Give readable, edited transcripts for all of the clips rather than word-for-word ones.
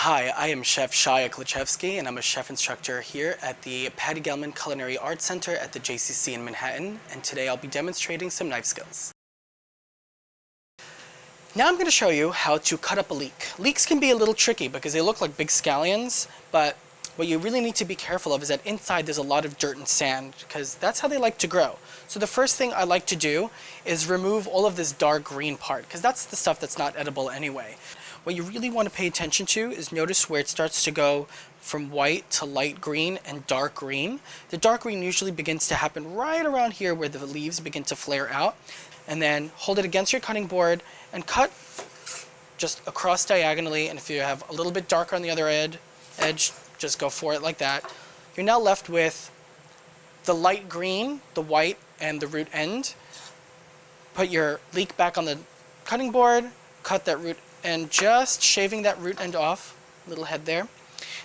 Hi, I am Chef Shia Klichevsky, and I'm a chef instructor here at the Patty Gelman Culinary Arts Center at the JCC in Manhattan, and today I'll be demonstrating some knife skills. Now I'm going to show you how to cut up a leek. Leeks can be a little tricky because they look like big scallions, but what you really need to be careful of is that inside there's a lot of dirt and sand because that's how they like to grow. So the first thing I like to do is remove all of this dark green part because that's the stuff that's not edible anyway. What you really want to pay attention to is notice where it starts to go from white to light green and dark green. The dark green usually begins to happen right around here where the leaves begin to flare out. And then hold it against your cutting board and cut just across diagonally. And if you have a little bit darker on the other edge, just go for it like that. You're now left with the light green, the white, and the root end. Put your leek back on the cutting board, cut that root end, just shaving that root end off, little head there.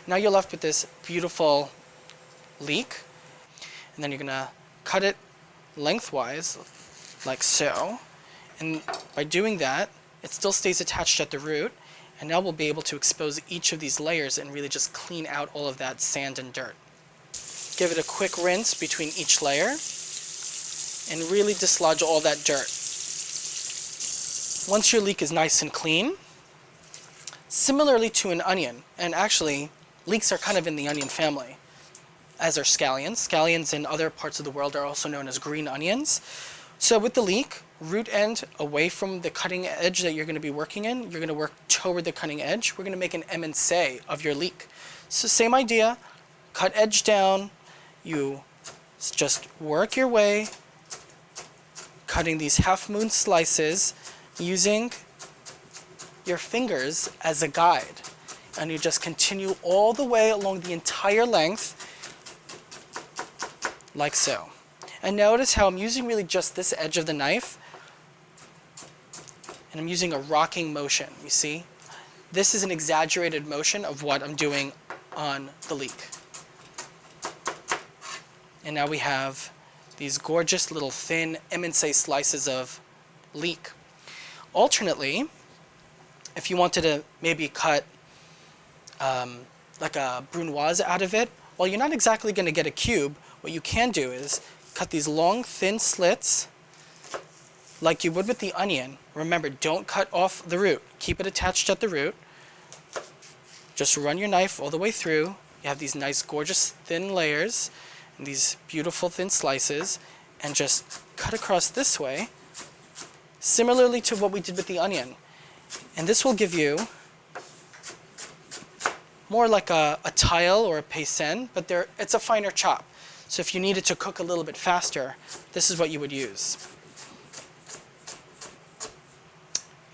Now you're left with this beautiful leek. And then you're gonna cut it lengthwise, like so. And by doing that, it still stays attached at the root. And now we'll be able to expose each of these layers and really just clean out all of that sand and dirt. Give it a quick rinse between each layer and really dislodge all that dirt. Once your leek is nice and clean, similarly to an onion, and actually leeks are kind of in the onion family, as are scallions. Scallions in other parts of the world are also known as green onions. So with the leek, root end away from the cutting edge that you're going to be working in, you're going to work toward the cutting edge. We're going to make an émincé of your leek. So same idea, cut edge down, you just work your way, cutting these half-moon slices using your fingers as a guide. And you just continue all the way along the entire length, like so. And notice how I'm using really just this edge of the knife, and I'm using a rocking motion, you see? This is an exaggerated motion of what I'm doing on the leek. And now we have these gorgeous little thin émincé slices of leek. Alternately, if you wanted to maybe cut like a brunoise out of it, well, you're not exactly going to get a cube. What you can do is cut these long, thin slits like you would with the onion. Remember, don't cut off the root. Keep it attached at the root. Just run your knife all the way through. You have these nice, gorgeous, thin layers and these beautiful, thin slices, and just cut across this way, similarly to what we did with the onion. And this will give you more like a tile or a paysan, but it's a finer chop. So if you needed to cook a little bit faster, this is what you would use.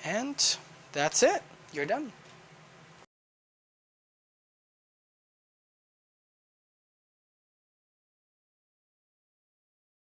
And that's it. You're done.